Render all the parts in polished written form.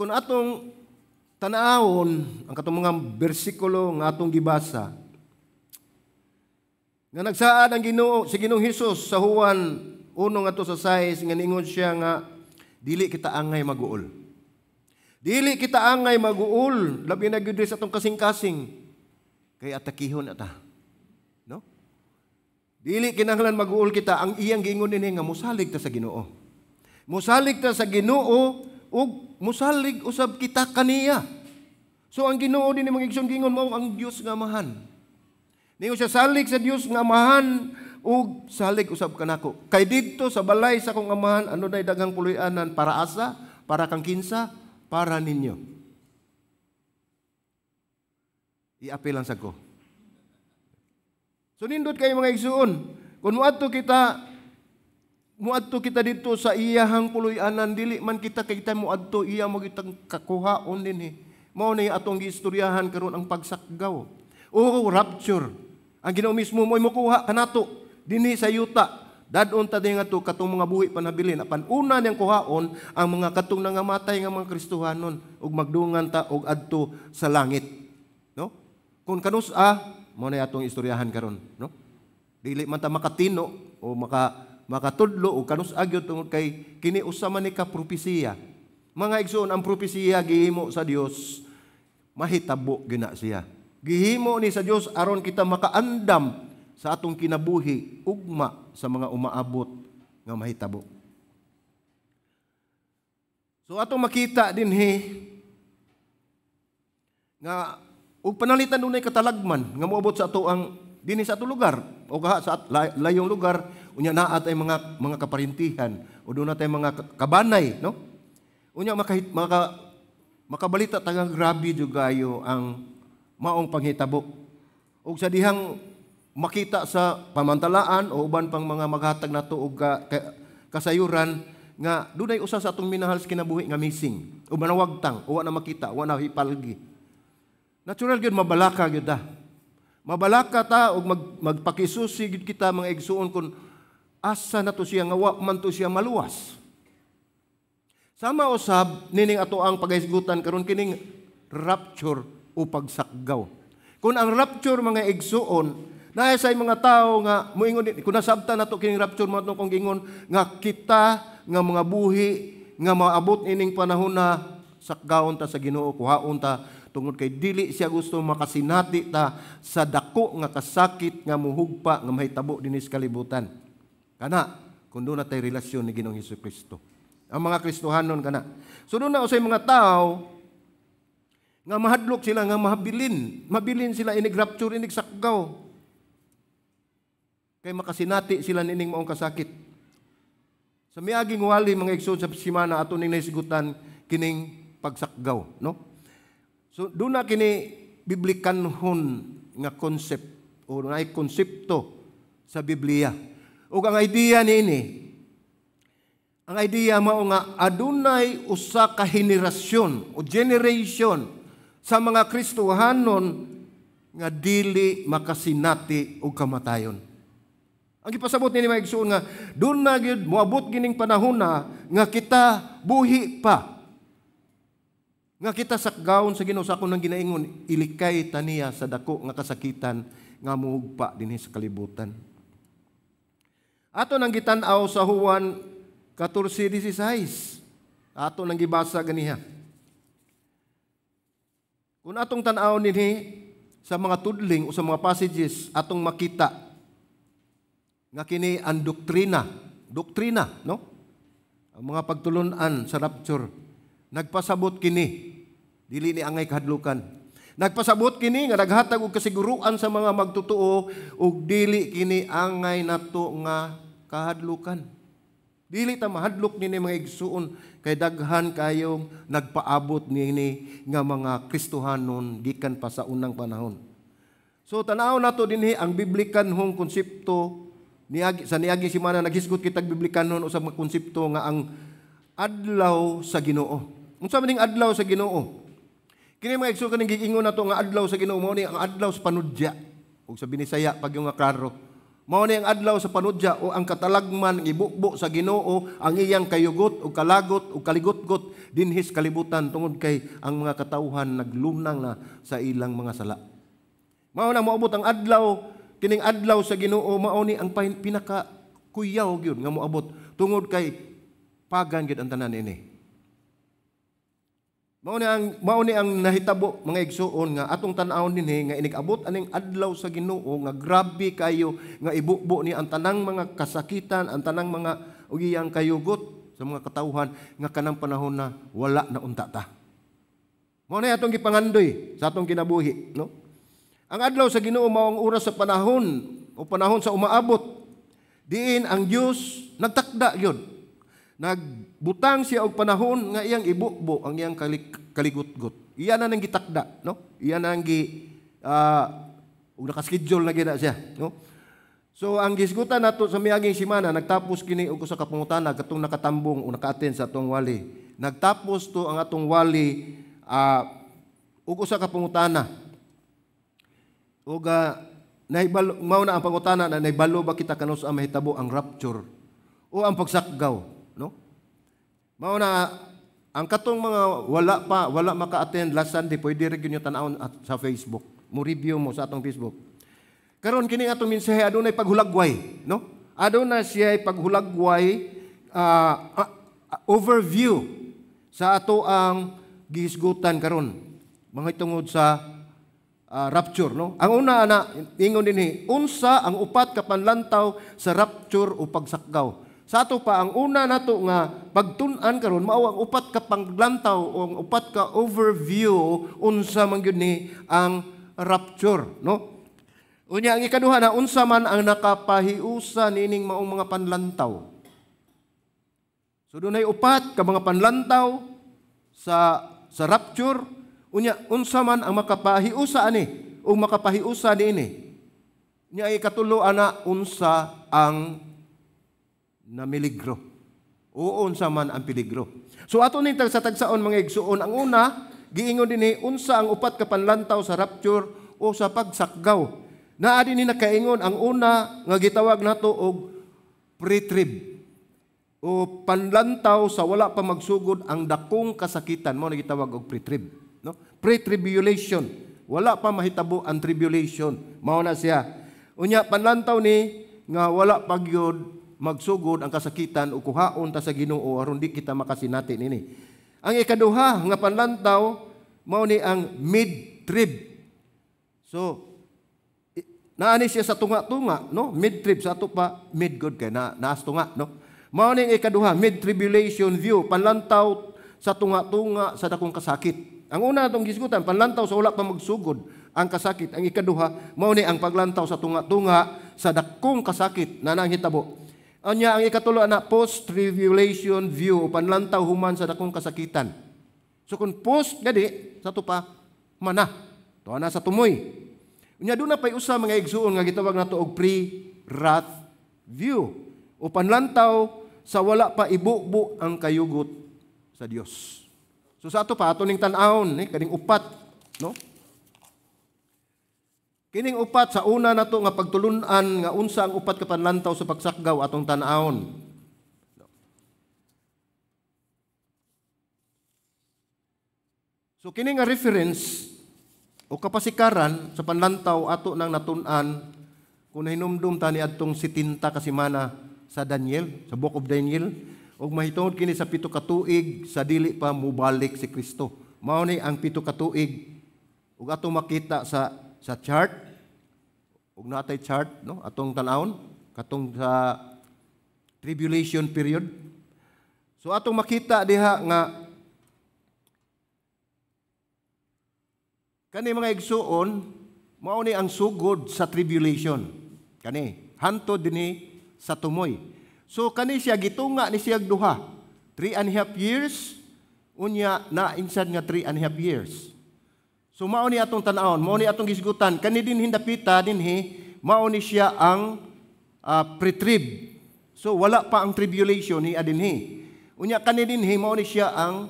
kung atong tanawon ang katong mga bersikulo nga atong gibasa, nga nagsaad ang Ginoo si Ginoong Hesus sa Juan 1:6 nga ningon siya nga dili kita angay maguol. Dili kita angay maguol labi na gyud sa atong kasing-kasing kay atakihon ata. No? Dili kinahanglan maguol kita, ang iyang giingon dinhi nga mosalig ta sa Ginoo. Mosalig ta sa Ginoo ug mosalig usab kita kaniya. So ang Ginoo dinhi mga igsoon gingon mao ang Dios nga amahan. Ningon siya salig sa Dios nga amahan ug salig usab kanako. Kay didto sa balay sa akong amahan ano nay daghang puloy-anan para asa, para kang kinsa, para ninyo. I-apil lang sa ko. So nindot kayo mga igsoon, kung muadto kita dito sa iyahang puloy-anan, dili man kita muadto iya mo kitang kakuhaon dinhi. Mao ni atong giistoryahan karon ang pagsakgaw. O rapture. Ang Ginoo mismo mo'y mokuha kanato dinhi sa yuta. Dadon ta dinhi ngadto katong mga buhi panabilin. Apan una niyang kuhaon ang mga katong nangamatay nga mga Kristohanon ug magdungan ta og adto sa langit. No? Kung kanus-a mo na atong istoryahan karon, no? Dili man ta makatino o makatudlo o kanus-a gyud tungod kay kini usa man ni ka propesiya. Mga igsoon, ang propesiya gihimo sa Dios mahitabo gina siya. Gihimo ni sa Dios aron kita makaandam sa atong kinabuhi ugma sa mga umaabot nga mahitabo. So atong makita dinhi nga ug panalitan dunay katalagman nga moabot sa ato ang dinhi sa ato lugar o kaha sa layong lugar unya naa tay mga kaparintihan o doon natay mga kabanay, no? Unya makabalita tagang grabe jud gayo ang maong panghitabo. Ug sa dihang makita sa pamantalaan o uban pang mga maghatag nato og kasayuran nga dunay usa sa atong minahal sa kinabuhi nga missing o manawagtang o wa na makita, wa na hipalgi. Natural gyud mabalaka gyud ta. Mabalaka ta og magpakisusi gyud kita mga igsuon kun asa na to siya nga wa man to siya maluwas. Sama usab nining ato ang pagahisgutan karon kining rapture o pagsakgaw. Kung ang rapture mga igsuon, na sa mga tao nga moingon kung nasabtan nato kining rapture mo kung gingon nga kita nga mga buhi nga maabot ining panahon na sakgawon ta sa Ginoo, kuhaon ta tungod kay dili siya gusto makasinati ta sa dako nga kasakit nga muhugpa nga mahitabo dinhi sa kalibutan. Kana kun doon na tay relasyon ni Ginoong Hesukristo. Ang mga Kristohanon kana. So doon na usay mga tao nga mahadlok sila nga mabilin sila inig rapture inig sakgaw kay makasinati sila nining maong kasakit. Sa miaging wali mga igsoon sa semana ato ning nahisgutan kining pagsakgaw, no? So doon na kini biblikanhon nga concept o nay konsepto sa Biblia. Ug ang idea niini, ang idea mao nga adunay usa ka henerasyon o generation sa mga Kristohanon nga dili makasinati og kamatayon. Ang gipasabot ni mga igsoon nga doon na gyud moabot gining panahon na nga kita buhi pa. Nga kita sakgawon sa Ginoo sa akon nang ginaingon ilikay taniya sa dako nga kasakitan nga muhugpa dinhi sa kalibutan. Ato nang gitan-aw sa Juan 14:16. Ato nang gibasa ganiha. Kung atong tan-aw dinhi sa mga tudling o sa mga passages atong makita nga kini ang doktrina, no? Ang mga pagtulunan sa rapture nagpasabot kini dili ni angay kahadlukan. Nagpasabot kini nga naghatag og kasiguruan sa mga magtotoo ug dili kini angay nato nga kahadlukan. Dili ta mahadlok nini mga igsuon kay daghan kayong nagpaabot nini nga mga Kristohanon gikan pa sa unang panahon. So tanaw nato dinhi ang biblikanhong konsepto sa niagi semana naghisgot kitag biblikanhon usab nga konsepto nga ang adlaw sa Ginoo. Unsa man ning adlaw sa Ginoo? Kini mga igsuon kaning giingon nato nga adlaw sa Ginoo mao ni ang adlaw sa panudya ug sa Binisaya pag yung nga klaro Mao ni ang adlaw sa panudya o ang katalagman ibukbo sa Ginoo ang iyang kayugot o kalagot o kaligotgot dinhis kalibutan tungod kay ang mga katawhan naglumnang na sa ilang mga sala. Mao na moabot ang adlaw, kining adlaw sa Ginoo mao ni ang pinaka kuyaw gyud nga moabot tungod kay pagan gyud ang tanan ini. Mao ni ang nahitabo mga igsuon nga atong tan-awon dinhi nga inig-abot aning adlaw sa Ginoo nga grabe kayo nga ibukbo ni ang tanang mga kasakitan, ang tanang mga ugiyang kayugot sa mga katawhan nga kanang panahon na wala na unta ta. Mao ni atong gipangandoy sa atong kinabuhi, no? Ang adlaw sa Ginoo mao ang oras sa panahon o panahon sa umaabot. Diin ang Dios nagtakda gyud. Nagbutang siya og panahon nga iyang ibukbo ang iyang kaligutgot. Iyan na nang gitakda, no? Iyan na nang ug naka-schedule na gina siya, no? So ang gisgutan nato sa miaging semana nagtapos kini og usa ka pangutana katong nakatambong o naka-attend sa atong wali. Nagtapos to ang atong wali og usa ka pangutana. Ug nahibalo mao na ang pangutana na nahibalo ba kita kanus ang mahitabo ang rapture o ang pagsakgaw. No? Mao na ang katong mga wala maka-attend last Sunday pwede rin gyud tan-awon sa Facebook. Mo review mo sa atong Facebook. Karon kini atong mensahe adunay paghulagway, no? Adunay siya paghulagway overview sa ato ang gihisgutan karon mga tungod sa rapture, no? Ang una na ingon dinhi, unsa ang upat ka panlantaw sa rapture o pagsakgaw? Sa ato pa ang una nato nga pagtun-an karon mao ang upat ka panglantaw o ang upat ka overview unsa man gyud ni ang rapture, no? Unya ang ikaduha na unsa man ang nakapahiusa nining maong mga panlantaw. So dunay upat ka mga panlantaw sa rapture. Unya unsa man ang makapahiusa ani o makapahiusa niini. Unya ang ikatulo ana unsa ang na miligro. O unsa man ang peligro. So ato ning sa tagsaon mga igsuon, ang una giingon dinhi unsa ang upat ka panlantaw sa rapture o sa pagsakgaw. Naa dinhi nakaingon ang una nga gitawag nato og pre-trib o panlantaw sa wala pa magsugod ang dakong kasakitan, mao na gitawag og pre-trib, no? Pre-tribulation, wala pa mahitabo ang tribulation, mao na siya. Unya panlantaw ni nga wala pa gyud magsugod ang kasakitan o kuhaon ta sa Ginoo aron di kita makasinati nini. Ang ikaduha nga panlantaw mao ni ang mid-trib. So naani siya sa tunga-tunga, no? Mid-trib sa ato pa mid-good kay naas tunga, no? Mao ni ang ikaduha mid-tribulation view, panlantaw sa tunga-tunga sa dakong kasakit. Ang una atong gisgutan panlantaw sa wala pa magsugod ang kasakit. Ang ikaduha mao ni ang paglantaw sa tunga-tunga sa dakong kasakit na nanghitabo. Anya ang ikatulo na post-tribulation view, panlantaw human sa dakong kasakitan. So kung post gadi sa tupa mana, to na sa tumoy. Unya do na pay usa mga igsuon nga gitawag nato og pre-wrath view o panlantaw sa wala pa ibukbo ang kayugot sa Dios. So sa ato pa ato ning tan-awon kaning upat, no? Kining upat sa una nato nga pagtulunan nga unsa ang upat ka panlantaw sa pagsakgaw atong tan-awon. So kini nga reference o kapasikaran sa panlantaw ato nang natun-an kung hinumdum ta ni adtong 70 ka semana sa Daniel, sa Book of Daniel, ug mahitungod kini sa 7 ka tuig sa dili pa mubalik si Kristo. Mao ni ang 7 ka tuig ug ato makita sa chart, ug natay chart, no, atong tan-awon katong sa tribulation period. So atong makita diha nga kani mga igsuon mao ni ang sugod sa tribulation. Kani hantod dinhi sa tumoy. So kani siya gitunga ni siya duha 3.5 years unya na insad nga 3.5 years. So mao ni atong tan-awon, mao ni atong gisgutan, kani din hindapita dinhi mao ni siya ang pre-trib. So wala pa ang tribulation ni adinhi. Unya kani dinhi mao ni siya ang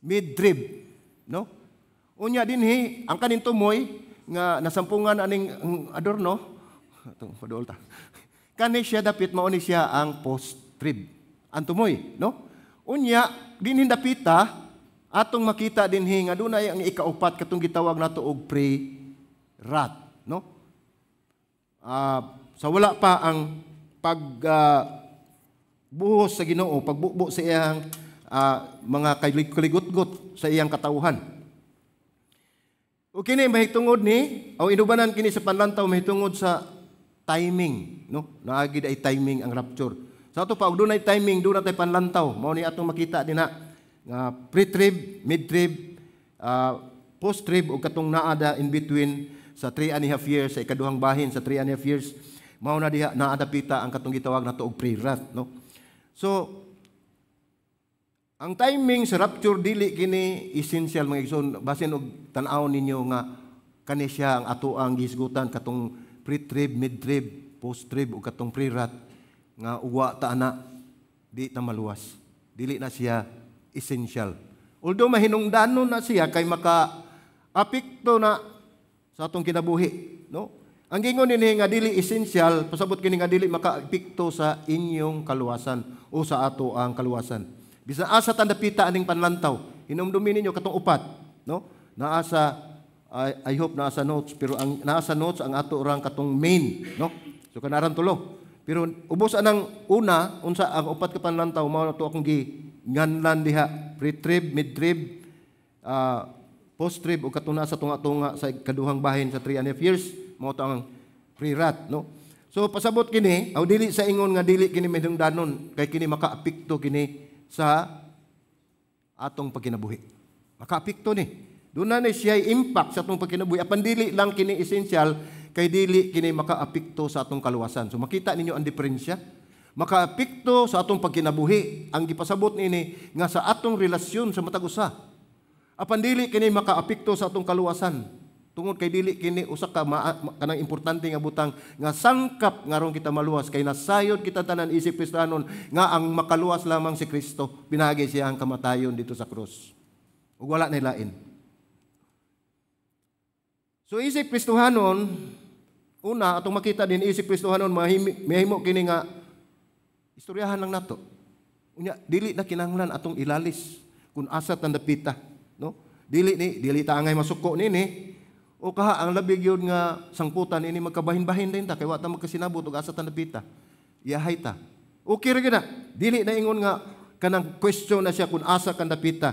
mid-trib, no? Unya dinhi ang kaning tumoy nga nasampungan aning adorno Ito, padol ta. Kani siya dapit mao ni siya ang post-trib. Antumoy, no? Unya, dinhin dapita, atong makita dinhi nga dunay ang ikaupat katong gitawag nato og pre-rat, no? Sa wala pa ang buhos sa Ginoo, pagbubo sa iyang mga kaligutgot sa iyang katawhan. O kini mahitungod ni, o inubanan kini sa panlantaw mahitungod sa timing, no? Naagid ay timing ang rapture. Sa ato pa og dunay timing, dunay tay panlantaw, mao ni atong makita dinha nga pre-trib, mid-trib, post-trib ug katong naada in between sa 3.5 years sa ikaduhang bahin sa 3.5 years, mao na diha naadapita ang katong gitawag nato og pre-wrath, no? So ang timing sa rapture dili kini essential mga igsoon, basin og tan-aw ninyo nga kani siya ang ato ang gisgutan katong pre-trib, mid-trib, post-trib ug katong pre-wrath nga uwa ta ana di ta maluwas. Dili na siya essential. Although mahinungdanon na siya kay maka-apekto na sa atong kinabuhi, no? Ang gingon ini nga dili essential, pasabot kini nga dili maka-apekto sa inyong kaluwasan o sa ato ang kaluwasan. Bisan asa tandapita aning panlantaw, hinumdumin ninyo katong upat, no? Naasa I hope nasa notes, pero ang nasa notes ang ato orang katong main, no? So kanaran tulo. Pero ubos anang una unsa ang upat ka panlantaw mao to akong ginganlan diha, pre-trib, mid-trib, post-trib ug katong nasa tunga-tunga sa kaduhang bahin sa 3.5 years mao to ang pre-wrath, no? So pasabot kini, aw dili sa ingon nga dili kini mahingdanon kay kini makaapekto kini sa atong pagkinabuhi. Makaapekto ni. Doon na siya impact sa atong pagkinabuhi. Apan dili lang kini essential kay dili kini makaapekto sa atong kaluwasan. So makita ninyo ang diferensya. Makaapekto sa atong pagkinabuhi. Ang gipasabot nini nga sa atong relasyon sa matag usa. Apan dili kini makaapekto sa atong kaluwasan. Tungod kay dili kini usa ka kanang importante nga butang nga sangkap ngaron kita maluwas kay nasayod kita tanan isip Kristiyanon nga ang makaluwas lamang si Kristo. Pinagi siya ang kamatayon dito sa krus. Ug wala na lain. So isip Kristohanon, una atong makita din isip Kristohanon mahimo kini nga istoryahan lang nato. Unya dili na kinahanglan atong ilalis kun asa tandapita, no? Dili ta angay masuko nini o kaha ang labig yun nga sangputan ini magkabahin-bahin din ta kay wa ta magkasinabot og asa tandapita. Iyahay ta. Okay ra gyud na. Dili na ingon nga kanang question na siya kun asa kandapita.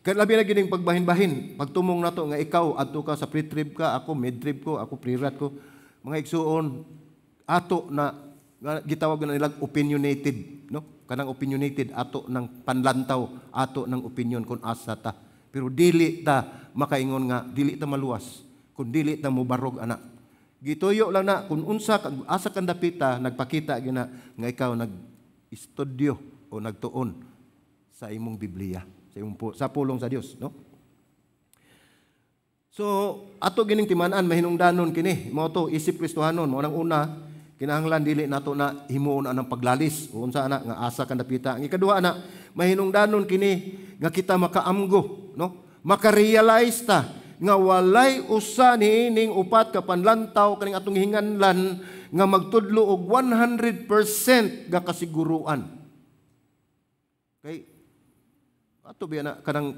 Labi na gining pagbahin-bahin, pagtumong nato nga ikaw adto ka sa pre-trib ka, ako mid-trib ko, ako pre-wrath ko. Mga igsuon ato na gitawag na nilang opinionated, no? Kanang opinionated ato ng panlantaw, ato ng opinion kung asa ta. Pero dili ta makaingon nga dili ta maluwas, kun dili ta mobarog ana. Gituyo lang na kun unsa asa kan dapita nagpakita gina nga ikaw nag-estudyo o nagtuon sa imong Biblia. Sa pulong sa Dios, no? So ato gining timan-an mahinungdanon kini mao to isip Kristohanon mo nang una kinahanglan dili nato na himuon anang paglalis o unsa ana nga asa kan dapita. Ang ikaduha ana mahinungdanon kini nga kita makaamgo, no? Makarealize ta nga walay usa niining upat ka panlantaw kaning atong hinganlan nga magtudlo og 100% nga kasiguruan. Okay? Ato biya na kanang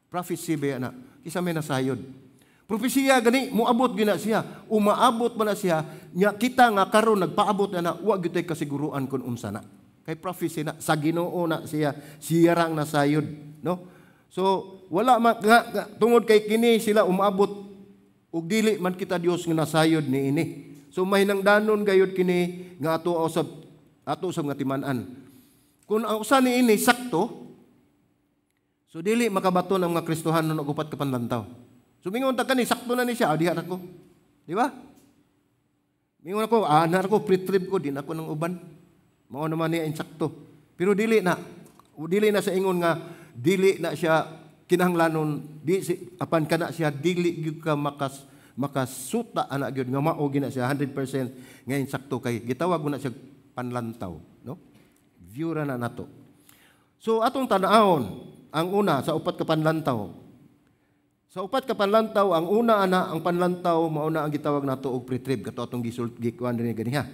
prophecy biya na kisa may nasayod. Propesiya gani moabot gina siya, umaabot man na siya, nya kita nga karon nagpaabot na wa gyud tay kasiguruan kun unsa na. Kay prophecy na sa Ginoo na siya rang nasayod, no? So wala tungod kay kini sila umaabot ug dili man kita Dios nga nasayod niini. So mahinangdanon gayud kini nga ato usab nga timan-an. Kun ang usa niini sakto, so dili makabaton ang mga Kristohanon og upat ka panlantaw. So mingon ta kani sakto na ni siya, diha na ko. Di ba? Mingon ako, na ako pre-trib ko din ako ng uban. Mao naman niya insakto. Pero dili na sa ingon nga dili na siya kinahanglanon apan kana siya dili gyud ka makasuta ana gyud nga mao gina siya 100% nga insakto kay gitawag mo na siya panlantaw, no? View ra na nato. So atong tan-awon ang una sa upat ka panlantaw. Sa upat ka panlantaw, ang una ang panlantaw mauna ang gitawag nato og pre-trib kato atong gikuan dinhi ganiha.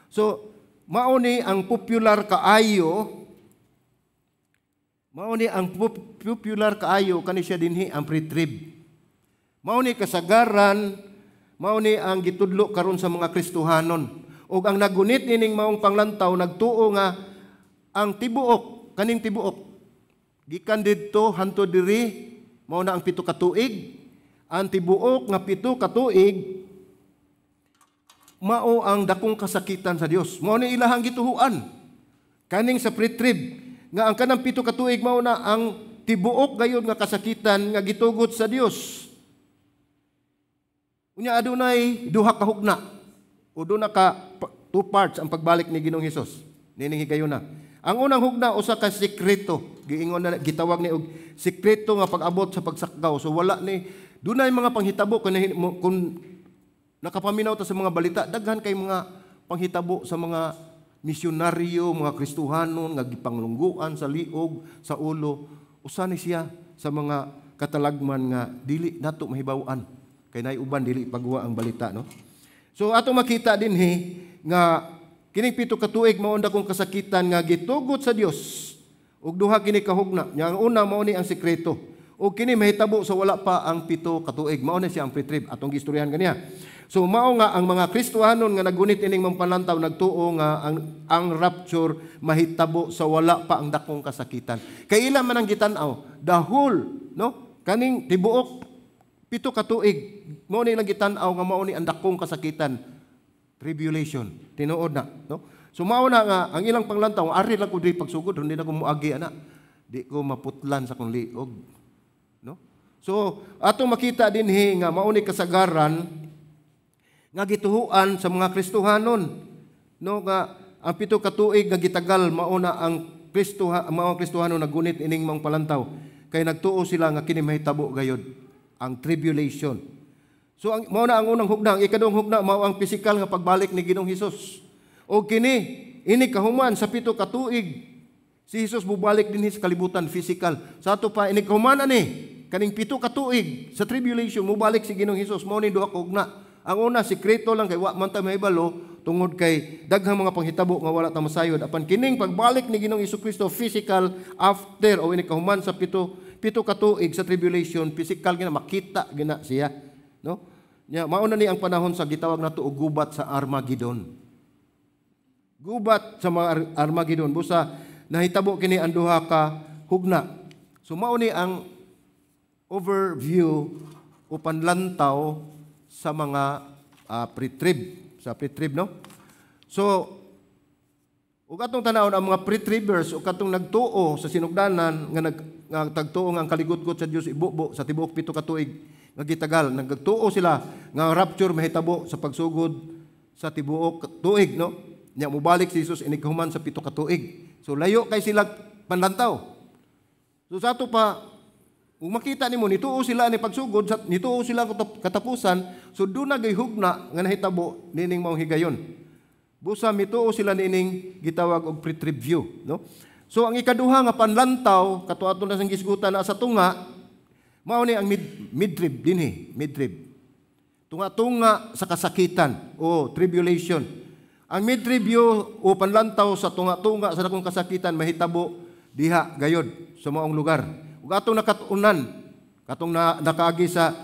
So mao ni ang popular kaayo, kani siya dinhi ang pre-trib. Mao ni kasagaran, mao ni ang gitudlo karon sa mga Kristohanon. Ug ang nagunit nining maong panglantaw nagtuo nga ang kaning tibuok gikan didto hantud diri mao na ang 7 ka tuig. Ang tibuok nga 7 ka tuig mao ang dakong kasakitan sa Dios. Mao ni ilahang gituhuan kaning sa pre-trib nga ang kanang 7 ka tuig mao na ang tibuok gayud nga kasakitan nga gitugot sa Dios. Unya adunay duha ka hugna o duna ka 2 parts ang pagbalik ni Ginoong Hesus. Nining higayuna. Ang unang hugna usa ka sekreto, giingon na gitawag ni og sekreto nga pag-abot sa pagsakgaw. So wala ni dunay mga panghitabo kung nakapaminaw ta sa mga balita, daghan kay mga panghitabo sa mga misyonaryo, mga Kristohanon nga gipanglungguan sa liog, sa ulo. Usa ni siya sa mga katalagman nga dili nato mahibaw-an. Kay nay uban dili pagwa ang balita, no? So ato makita dinhi nga kining 7 ka tuig mao kong kasakitan nga gitugot sa Dios. Ug duha kini kahugna. Yang una mao ni ang sekreto. Ug kini mahitabo sa wala pa ang 7 ka tuig. Mao na siya ang pre-trib atong gistoryahan kaniya. So mao nga ang mga Kristohanon nga nagunit ining mampanlantaw nagtuo nga ang rapture mahitabo sa wala pa ang dakong kasakitan. Kay ila man ang gitan-aw, the whole, no? Kaning tibuok 7 ka tuig mao ni lang gitan-aw nga mao ni ang dakong kasakitan. Tribulation, tinuod na, no? So mao na nga ang ilang panglantaw, ari lang ko di pagsugod, hindi na ko moagi ana. Di ko maputlan sa kong liog, no? So atong makita dinhi nga mao ni kasagaran nga gituhuan sa mga Kristohanon, no, nga ang 7 ka tuig nga gitagal mao na ang Kristohanon nagunit ining mga palantaw kay nagtuo sila nga kini mahitabo gayud ang tribulation. So mao na ang unang hugna. Ang ikaduhang hugna mao ang pisikal nga pagbalik ni Ginoong Hesus. O ini kahuman sa 7 ka tuig si Hesus bubalik dinhi sa kalibutan physical. Sa ato pa ini kahuman ani kaning 7 ka tuig sa tribulation mubalik si Ginoong Hesus. Mao ni duha ka hugna. Ang una sikreto lang kay wa man ta mahibalo tungod kay daghang mga panghitabo nga wala ta masayod. Apan kining pagbalik ni Ginoong Hesukristo physical after o ini kahuman sa 7 ka tuig sa tribulation physical gina makita gina siya, no? Ya, mauna ni ang panahon sa gitawag nato og gubat sa Armageddon. Gubat sa mga Armageddon busa nahitabo kini ang duha ka hugna. So mao ni ang overview o panlantaw sa mga pre-trib, no? So ug atong tanawon ang mga pre-tribbers o katong nagtuo sa sinugdanan nga tagtuo nga ang kaligutgot sa Dios ibubo sa tibuok 7 ka tuig nga gitagal, nagtuo sila nga rapture mahitabo sa pagsugod sa tibuok tuig, no? Nya mobalik si Jesus inighuman sa 7 ka tuig. So layo kay sila panlantaw. So sa ato pa kung makita nimo nituo sila ni pagsugod, nituo sila katapusan, so doon na gayhugna nga nahitabo nining maong higayon. Busa mituo sila nining gitawag og pre-trib view, no? So ang ikaduha nga panlantaw katuaton na sang gisgutan na sa tunga mao ni ang midrib dinhi, midrib. Tunga-tunga sa kasakitan o tribulation. Ang midrib o panlantaw sa tunga-tunga sa dakong kasakitan mahitabo diha gayod sa maong lugar. Ug atong nakatunan katong nakaagi sa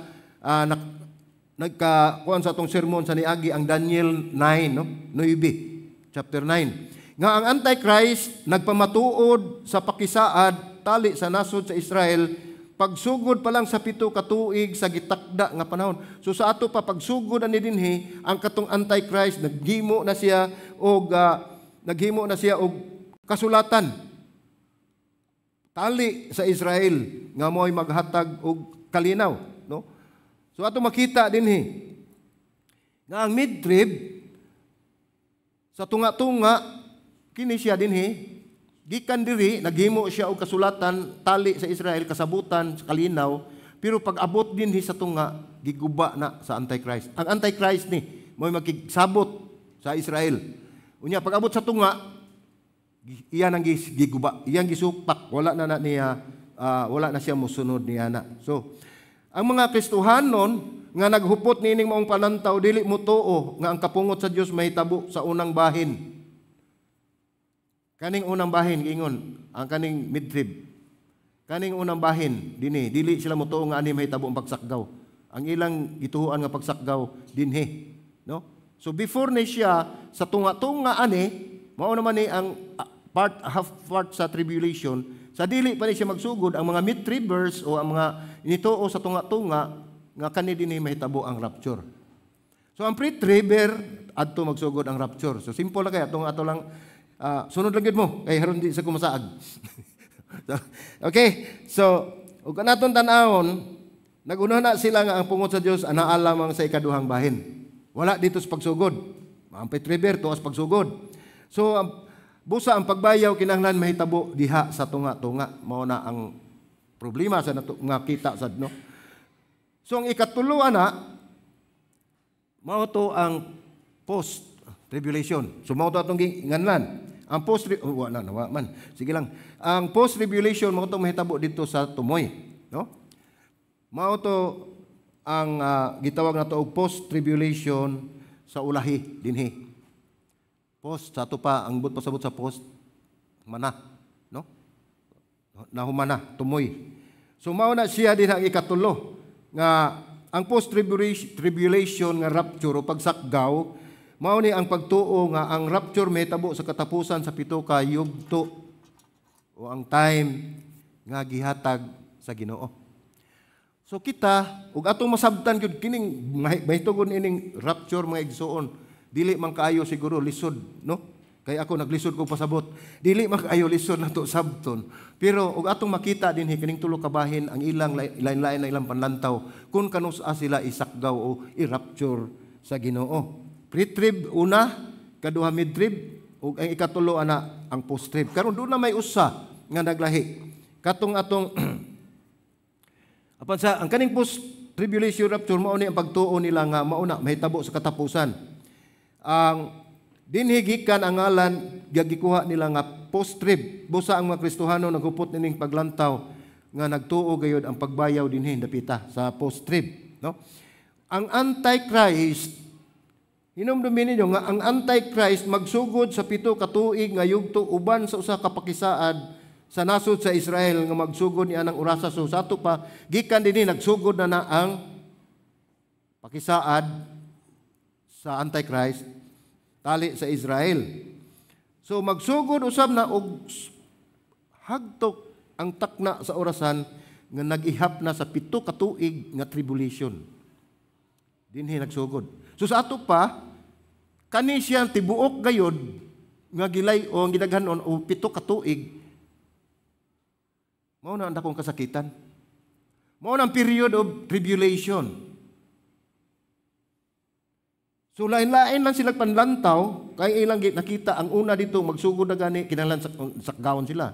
nagkakuan sa atong sermon sa niagi ang Daniel 9, no? 9 chapter 9 nga ang Antichrist nagpamatuod sa pakisaad tali sa nasod sa Israel pagsugod pa lang sa 7 ka tuig sa gitakda nga panahon. So sa ato pa pagsugod ani dinhi ang katong Antichrist naghimo na siya og kasulatan tali sa Israel nga mo'y maghatag og kalinaw, no? So ato makita dinhi nga ang midtrib sa tunga-tunga kini siya dinhi gikan diri naghimo siya og kasulatan tali sa Israel kasabutan sa kalinaw pero pag abot dinhi sa tunga giguba na sa Antichrist. Ang Antichrist ni mo'y makigsabot sa Israel. Unya pag abot sa tunga iyan ang giguba, iyang gisupak, wala na niya wala na siya mosunod niya na. So Ang mga Kristohanon nga naghupot nining maong palantaw dili mo tuo nga ang kapungot sa Dios mahitabo sa unang bahin. Kaning unang bahin giingon ang kaning midtrib. Kaning unang bahin dinhi dili sila mo tuo nga ani mahitabo ang pagsakgaw. Ang ilang gituhuan nga pagsakgaw dinhi, no? So before ni siya sa tunga-tunga ani mao naman ni ang half part sa tribulation. Sa dili pa ni siya magsugod ang mga mid-tribers o ang mga inituo sa tunga-tunga nga kani dinhi mahitabo ang rapture. So ang pre-tribber adto magsugod ang rapture. So simple lang kay ato lang sunod lang gid mo kay haron di sa kumasaag. Okay. So ug kanaton tan-awon nag-una na sila nga ang pungot sa Dios anaa lamang sa ikaduhang bahin. Wala dito sa pagsugod. Ang pre-tribber tuas pagsugod. So busa ang pagbayaw kinahanglan mahitabo diha sa tunga-tunga. Mao na ang problema sa nato nga kita sad, no. So ang ikatulo ana mao to ang post tribulation. So mao to atong ginganlan. Ang post wala na man. Sige lang. Ang post tribulation mao to mahitabo dito sa tumoy, no. Mao to ang gitawag nato og post tribulation sa ulahi dinhi. Post, sa ito pa, ang but pasabot sa post, mana, no? Nahumana, tumoy. So, mauna siya din ang ikatulo, nga ang post-tribulation nga rapture o pagsakgaw, mauni ang pagtuo nga ang rapture may tabo sa katapusan sa pito ka yugto o ang time nga gihatag sa Ginoo. So kita, ug atong masabtan gyud kining mahitugon ining rapture mga igsoon. Dili man kaayo siguro lisod, no? Kay ako naglisod ko pasabot. Dili man kaayo lisod nato sabton. Pero ug atong makita dinhi kining tulo ka bahin ang ilang lain-lain na ilang panlantaw kun kanus-a sila isakgaw o i-rapture sa Ginoo. Pre-trib una, kaduha mid-trib ug ang ikatulo ana ang post-trib. Karon do na may usa nga naglahi. Katong atong apan sa ang kaning post-tribulation rapture mao ni ang pagtuo nila nga mao na mahitabo sa katapusan. Ang dinhigikan ang ngalan gagikuha nila nga post-trib. Busa ang mga Kristohano naghupot nining paglantaw nga nagtuo gayud ang pagbayaw dinhi dapita sa post-trib, no? Ang Antichrist, hinumdumin ninyo nga ang Antichrist magsugod sa pito ka tuig nga yugto uban sa usa ka pakisaad sa nasod sa Israel nga magsugod niya ng orasa. So sa ato pa gikan dinhi nagsugod na ang pakisaad sa Antichrist tali sa Israel. So magsugod usab na og hagtok ang takna sa orasan nga nag-ihap na sa pito ka tuig nga tribulation. Dinhi nagsugod. So sa ato pa kani siya tibuok gayod nga gilay o gidaghanon o pito ka tuig. Mao na ang dakong kasakitan. Mao na ang period of tribulation. So lain-lain lang sila panlantaw, kay ilang nakita ang una dito magsugod na gani kinahanglan sakgawon sila.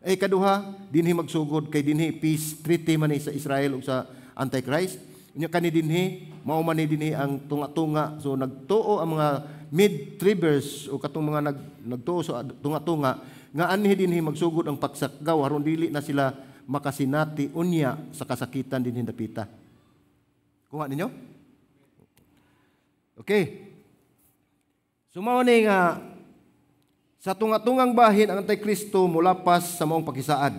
Ay kaduha dinhi magsugod kay dinhi peace treaty man sa Israel ug sa Antichrist. Unya kani dinhi mao man dinhi ang tunga-tunga. So nagtuo ang mga mid-tribers o katong mga nagtuo sa tunga-tunga nga anhi dinhi magsugod ang pagsakgaw aron dili na sila makasinati unya sa kasakitan dinhi dapita. Kuha ninyo? Okay. So mao ni nga sa tunga-tungang bahin ang Antikristo mulapas sa maong pakisaad.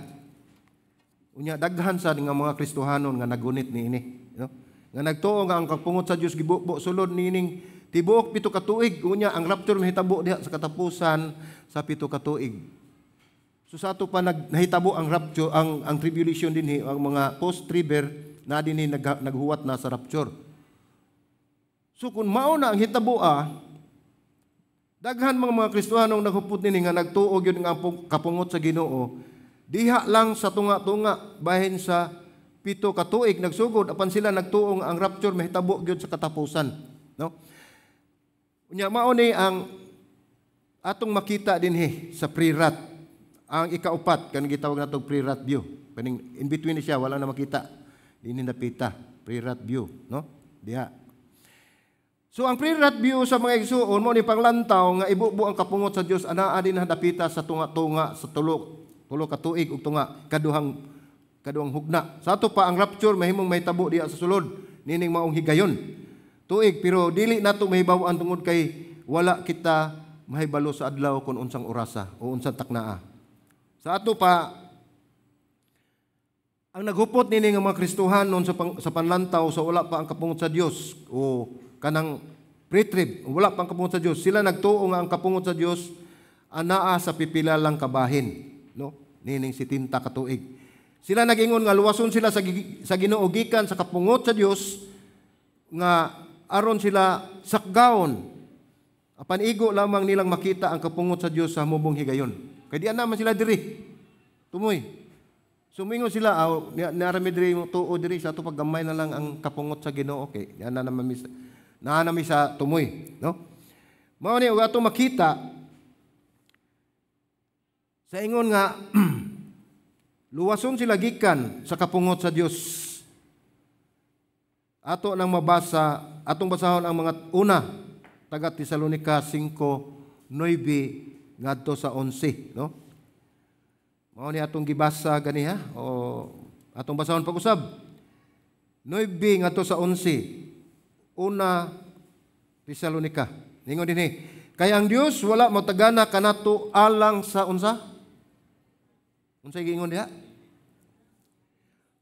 Unya daghan sa nga mga Kristohanon nga nagunit niini, no? Nga nagtuo nga ang kapungot sa Dios gibubo sulod nining tibuok pito ka tuig. Unya ang rapture mahitabo diha sa katapusan sa pito ka tuig. So sa ato pa nahitabo ang rapture, ang tribulation dinhi, ang mga post-tribber na dinhi naghuwat na sa rapture. So kung mao na ang hitaboa, daghan mga Kristohanong naghupot nini nga nagtuo gyud nga kapungot sa Ginoo, diha lang sa tunga-tunga bahin sa pito ka tuig nagsugod apan sila nagtuo nga ang rapture mahitabo gyud sa katapusan, no? Unya mao ni ang atong makita dinhi sa pre-rat, ang ikaupat kanang gitawag natong pre-rat view. Kaning in between ni siya wala na makita. Dinhi napita, pre-rat view, no? Diha. So ang pre-rat view sa mga igsuon mo ni panglantaw nga ibubo ang kapungot sa Dios anaa din hadapita sa tunga-tunga sa tulo ka tuig ug tunga kaduang hugna. Sa ato pa ang rapture mahimong mahitabo diha sa sulod, nining maong higayon. Tuig, pero dili nato mahibaw-an tungod kay wala kita mahibalo sa adlaw kung unsang orasa o unsang taknaa. Sa ato pa, ang naghupot nini nga mga Kristohanon sa panlantaw sa wala pa ang kapungot sa Dios o kanang pre-trib, wala pa ang kapungot sa Dios, sila nagtuo nga ang kapungot sa Dios anaa sa pipilalang kabahin, no? Nining 70 ka tuig. Sila nagingon nga luwason sila sa Ginoo gikan sa kapungot sa Dios nga aron sila sakgaon. Apan igo lamang nilang makita ang kapungot sa Dios sa mubong higayon. Kay di naman sila diri. Tumoy. Sumingon sila, narami diri mo tuo diri sa ato paggamay na lang ang kapungot sa Ginoo. Okay, na naman sa tumoy, no? Mao ni ato makita sa ingon nga luwason sila gikan sa kapungot sa Dios. Ato nang mabasa, atong basahon ang mga una taga Tesalonica 5:9 ngadto sa 11, no? Mao ni atong gibasa ganiha o atong basahon pag-usab. 9 ngadto sa 11. Una Tesalonica. Ningon dinhi, kay ang Dios wala matagana kanato alang sa unsa? Unsay giingon diha?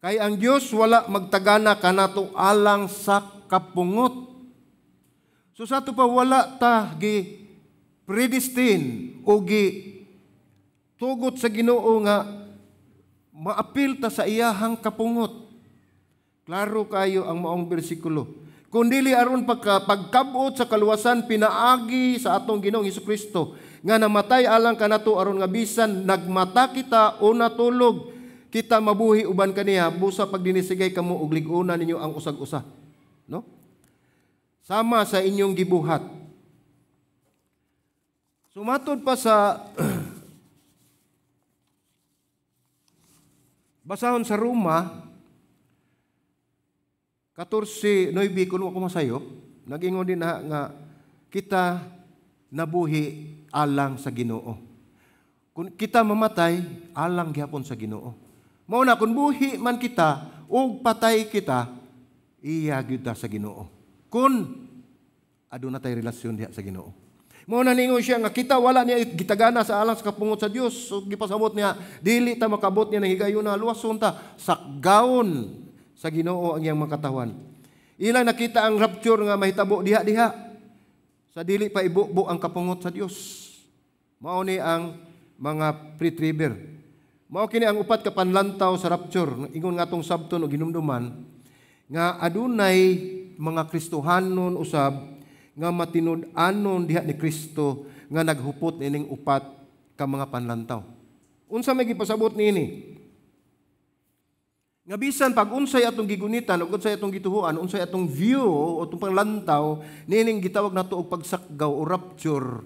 Kay ang Dios wala magtagana kanato alang sa kapungot. So sa ato pa wala ta gi predestine o gi tugot sa Ginoo nga maapil ta sa iyahang kapungot. Klaro kayo ang maong bersikulo. Kung dili aron pagkabot sa kaluwasan pinaagi sa atong Ginoong Hesukristo nga namatay alang kanato aron nga bisan nagmata kita o natulog kita mabuhi uban kaniya busa pag dinisigay kamo og lig-una ninyo ang usag-usa. No? Sama sa inyong gibuhat. Sumatod pa sa basahon sa Roma 14:9 kuno ako masayo, nag-ingon din nga kita nabuhi alang sa Ginoo. Kung kita mamatay alang gihapon sa Ginoo. Mao na kung buhi man kita ug patay kita, iya gyud ta sa Ginoo. Kun aduna tay relasyon diha sa Ginoo. Mao na ningon siya nga kita wala niya gitagana sa alang sa kapungot sa Dios. So gipasabot niya dili ta makabot niya ng higayon na luwason ta sakgaon sa Ginoo ang iyang makatawan. Ilang nakita ang rapture nga mahitabo diha-diha sa dili pa ibubo ang kapungot sa Dios. Mao ni ang mga pre-tribber. Mao kini ang upat ka panlantaw sa rapture. Ingon nga tong sabton o ginumduman nga adunay mga Kristohanon usab nga matinud-anon diha ni Kristo nga naghupot nining upat ka mga panlantaw. Unsa may gipasabot niini? Nga bisan pag unsay atong gigunitan ug unsay atong gituhuan, unsay atong view o atong panlantaw nining gitawag nato og pagsakgaw o rapture.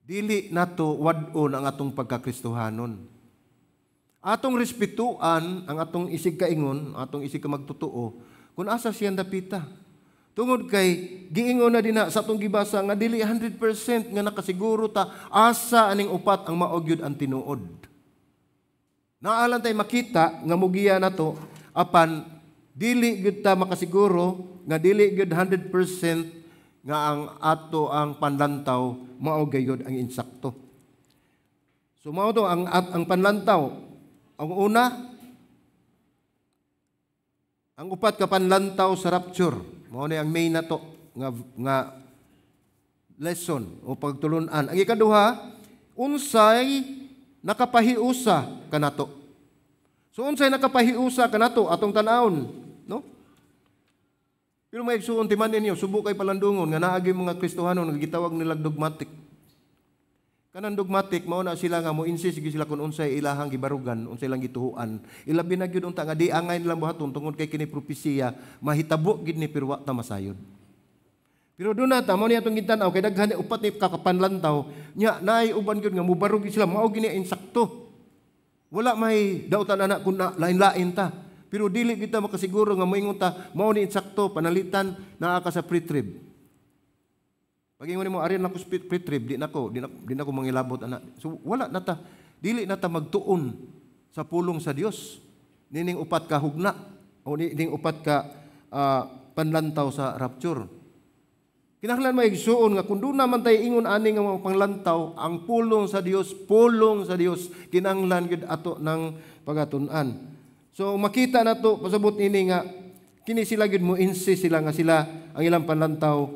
Dili nato wad-on ang atong pagkakristohanon. Atong respetuan ang atong isig kaingon, atong isig ka magtotoo kung asa siya dapita. Tungod kay giingon na dinha sa atong gibasa nga dili 100% nga nakasiguro ta asa aning upat ang maogyud ang tinuod. Naalan tay makita nga mugiya nato apan dili gyud ta makasiguro nga dili gyud 100% nga ang ato ang panlantaw mao gayud ang insakto. So mao to ang panlantaw. Ang una ang upat ka panlantaw sa rapture. Mao ni ang main nato nga lesson o pagtulunan. Ang ikaduha, unsay nakapahiusa kanato. So unsay nakapahiusa kanato atong tan-awon, no? Pero may igsuon timan ninyo, subo kay palandungon nga naagi mga Kristohanon nga gitawag nila dogmatic. Kanang dogmatic mao na sila nga mo insist sila kun unsay ilahang gibarugan, unsay lang gituhuan. Ilabi na gyud unta nga di angay nilang buhaton tungod kay kini propesiya mahitabo gid ni pero wa ta masayod. Pero doon na mao ni atong gitanaw kay daghan upat ni kakapanlantaw nya naay uban gyud nga mubarug sila mao gini insakto. Wala may dautan anak kun lain-lain ta. Pero dili kita makasiguro nga moingon ta mao ni insakto panalitan naa ka sa pre-trib. Pag ingon mo, arin ako pre-trib, di na ko mangilabot, anak. So, wala na ta. Dili na ta magtuon sa pulong sa Dios. Nining upat ka hugna o nining upat ka panlantaw sa rapture. Kinahanglan maigsuon nga kung doon naman tayo ingon ani nga mga panglantaw, ang pulong sa Dios kinahanglan gid ato ng pagatun-an. So makita nato pasabot ini nga kini sila gid mo insist sila nga sila ang ilang panlantaw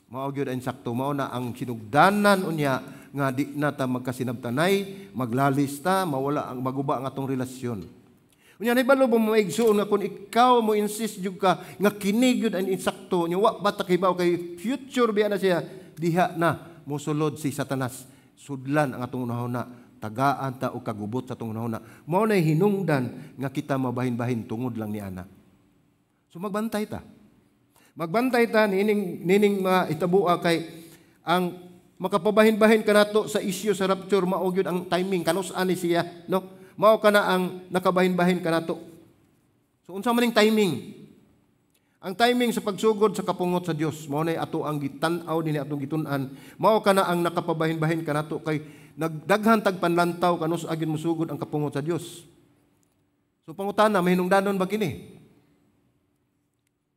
mao gyud ang sakto, mao na ang sinugdanan unya nga di na ta magkasinabtanay, maglalista, mawala ang maguba ang atong relasyon. Unya nay balo mo maigsuon nga kung ikaw mo insist jud ka nga kini gyud ang insakto nya wa bata kibaw kay future biya na siya diha na mosulod si Satanas. Sudlan ang atong unahuna, tagaan ta og kagubot sa atong unahuna. Mao nay hinungdan nga kita mabahin-bahin tungod lang ni ana. So magbantay ta. Magbantay ta nining maitabuha kay ang makapabahin-bahin kanato sa isyu sa rapture mao gyud ang timing kanus-an ni siya, no? Mao kana ang nakabahin-bahin kanato. So unsa maning timing? Ang timing sa pagsugod sa kapungot sa Dios mao nay ato ang gitan-aw dinhi atong gitun-an. Mao kana ang nakapabahin-bahin kanato kay nagdaghan tag panlantaw kanus agin musugod ang kapungot sa Dios. So pangutana mahinungdanon ba kini?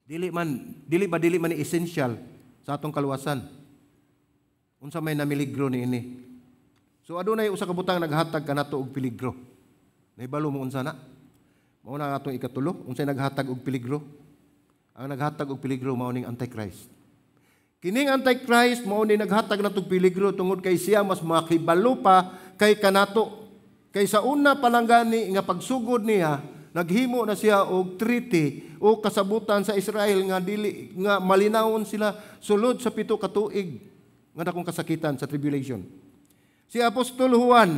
Dili man ni essential sa atong kaluwasan. Unsa may namiligro ni ini. So adunay usa ka butang naghatag kanato og peligro. Naibalo mo unsa na? Mao na atong ikatulo, unsay naghatag og peligro? Ang naghatag og peligro mao ning Antichrist. Kining Antichrist mao ni naghatag natong peligro tungod kay siya mas makibalo pa kay kanato. Kay sa una pa lang gani nga pagsugod niya, naghimo na siya og treaty o kasabutan sa Israel nga dili nga malinawon sila sulod sa 7 ka tuig nga dakong kasakitan sa tribulation. Si Apostol Juan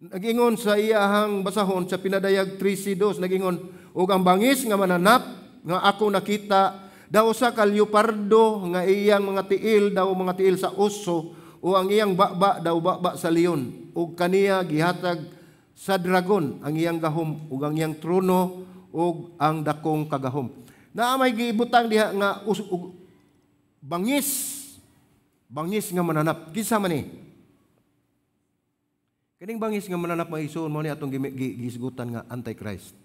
nagingon sa iyahang basahon sa pinadayag 13:2 nagingon ug ang bangis nga mananap nga ako nakita daw sa kalyopardo nga iyang mga tiil daw mga tiil sa oso o ang iyang baba daw baba sa leon ug kaniya gihatag sa dragon ang iyang gahom ug ang iyang trono ug ang dakong kagahom. Naa may gibutang diha nga bangis nga mananap. Kinsa man ni? Kining bangis nga mananap maigsoon mao ni atong gisgutan nga Antichrist.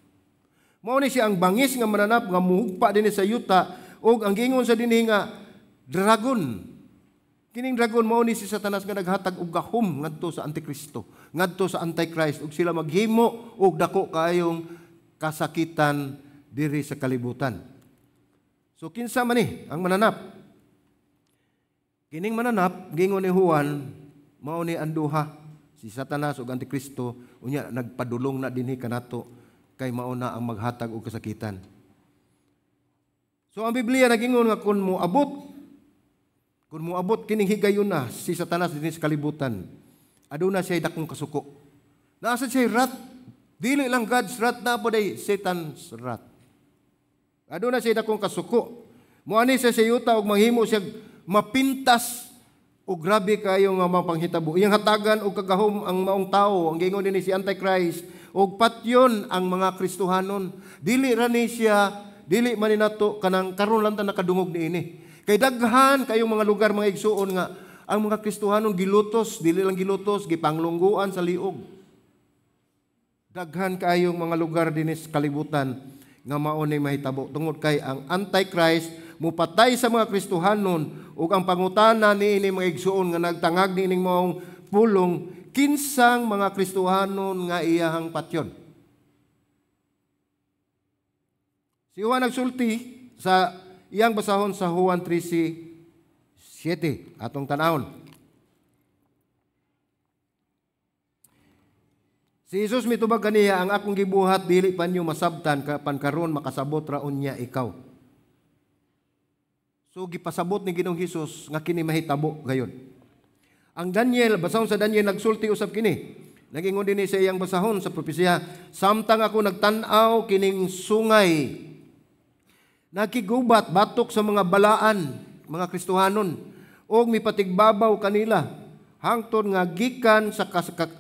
Mao ni siya ang bangis nga mananap nga muhugpa dinhi sa yuta ug ang gingon sa dinhi nga dragon. Kining dragon mao ni si Satanas nga naghatag og gahom ngadto sa Antikristo, ngadto sa Antichrist ug sila maghimo og dako kaayong kasakitan diri sa kalibutan. So kinsa man ni ang mananap? Kining mananap gingon ni Juan mao ni ang duha, si Satanas ug Antikristo, unya nagpadulong na dinhi kanato kay mao na ang maghatag og kasakitan. So ang Biblia nagingon nga kun moabot kining higayon na si Satanas dinhi sa kalibutan, aduna siya dakong kasuko. Naasa siya rat, dili lang God's rat na po day Satan's rat. Aduna siya dakong kasuko. Muani siya yuta og manghimo siya mapintas o grabe kayo nga mapanghitabo. Iyang hatagan o kagahom ang maong tao, ang gingon ni si Antichrist, o patyon ang mga Kristohanon. Dili rani siya, dili man nato kanang karon lang ta nakadungog niini. Kay daghan kayong mga lugar mga igsuon nga ang mga Kristohanon gilutos, dili lang gilutos, gipanglungguan sa liog. Daghan kayong mga lugar dinis kalibutan nga mao ni mahitabo tungod kay ang Antichrist mupatay sa mga Kristohanon ug ang pangutana niini mga igsuon nga nagtangag niining maong pulong kinsang mga Kristohanon nga iyahang patyon. Si Juan nagsulti sa iyang basahon sa Juan 3:7 atong tanawon. Si Jesus mitubag kaniya, ang akong gibuhat dili pa niyo masabtan kapan karon makasabot ra unya ikaw. So gipasabot ni Ginoong Hesus nga kini mahitabo gayon. Ang Daniel, basahon sa Daniel nagsulti usab kini. Nagingon dinhi sa iyang basahon sa propesya, samtang ako nagtan-aw kining sungay, nakigubat batok sa mga balaan, mga Kristohanon, og mipatigbabaw kanila, hangtod nga gikan sa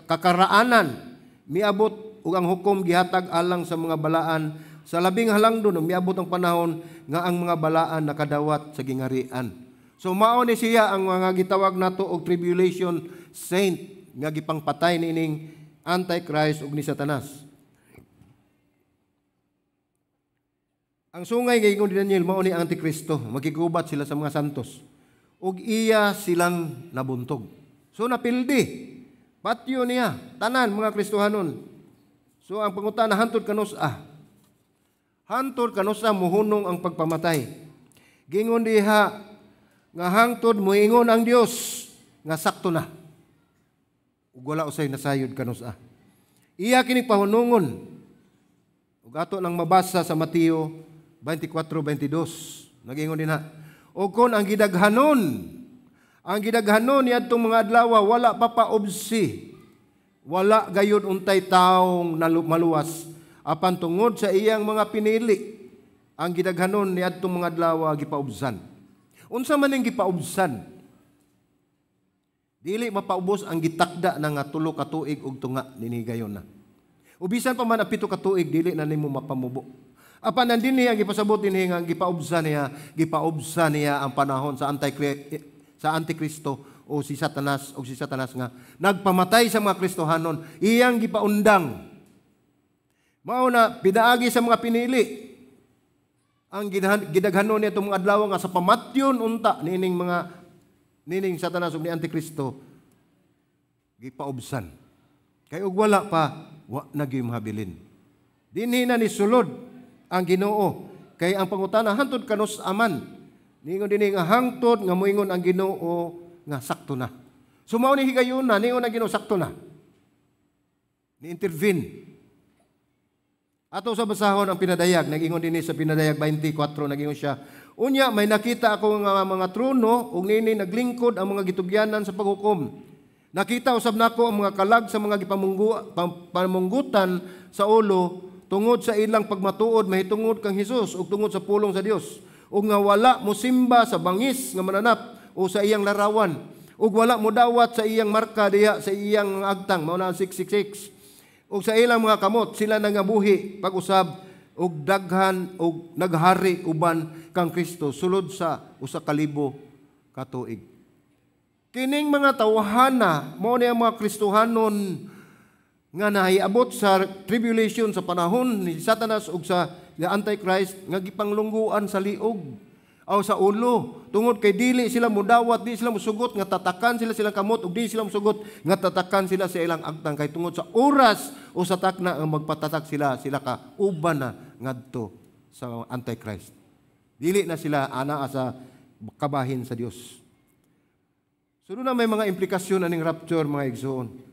kakaraanan, miabot ug ang hukom gihatag alang sa mga balaan. Sa labing halangdon, miabot ang panahon nga ang mga balaan nakadawat sa gingarian. So mao ni siya ang mga gitawag nato og tribulation saint nga gipangpatay niining Antichrist ug ni Satanas. Ang sungay nga ingon ni Daniel mao ni Antikristo, magigubat sila sa mga santos. Ug iya silang nabuntog. So napildi. Patyo niya, tanan mga Kristohanon. So ang pangutana hantod kanos-a. Hantod kanos-a muhunong ang pagpamatay. Gingon diha nga hangtod moingon ang Dios nga sakto na. Ug wala usay nasayod kanos-a. Iya kini pahunungon. Ug ato nang mabasa sa Mateo 24:22. Nagingon din ha. O kon ang gidaghanon niadtong mga adlaw wala pa paobsi. Wala gayud untay taong maluwas apan tungod sa iyang mga pinili. Ang gidaghanon niadtong mga adlaw gipaubsan. Unsa man ning gipaubsan? Dili mapaubos ang gitakda na nga 3 ka tuig ug tunga dinhi gayon na. Ubisan pa man ang 7 ka tuig dili na nimo mapamubo. Apan nandini ang gipasabot dinhi nga gipaubsan niya ang panahon sa Antikristo o si Satanas nga nagpamatay sa mga Kristohanon, iyang gipaundang. Mao na pinaagi sa mga pinili. Ang gidaghanon niya itong mga adlaw nga sa pamatyon unta nining Satanas ug ni Antikristo gipaubsan. Kay ug wala pa nagyumhabilin. Dinhi na ni sulod ang Ginoo kay ang pangutana hantod kanos aman ningon dinhi nga hangtod nga moingon ang Ginoo nga sakto na. Sumao ni higayon na ningon ang Ginoo sakto na. Ni intervene. Ato sa basahon ang pinadayag nagingon dinhi sa pinadayag 24 nagingon siya unya may nakita ako nga mga trono ug nini naglingkod ang mga gitugyanan sa paghukom. Nakita usab nako ang mga kalag sa mga pamunggutan sa ulo tungod sa ilang pagmatuod mahitungod kang Hesus ug tungod sa pulong sa Dios ug nga wala mosimba sa bangis nga mananap o sa iyang larawan ug wala mo dawat sa iyang marka diha sa iyang agtang mao na 666 ug sa ilang mga kamot sila nangabuhi pag-usab ug daghan ug naghari uban kang Kristo sulod sa 1,000 ka tuig. Kining mga tawhana mao ni ang mga Kristohanon nga nahiabot sa tribulation sa panahon ni Satanas ug sa Antichrist nga gipanglungguan sa liog o sa ulo tungod kay dili sila mudawat, di sila musugot nga tatakan sila silang kamot ug di sila musugot nga tatakan sila sa ilang agtang kay tungod sa oras o sa takna ang magpatatak sila ka uban na ngadto sa Antichrist. Dili na sila ana sa kabahin sa Dios. Sunod na may mga implikasyon aning rapture mga igsoon.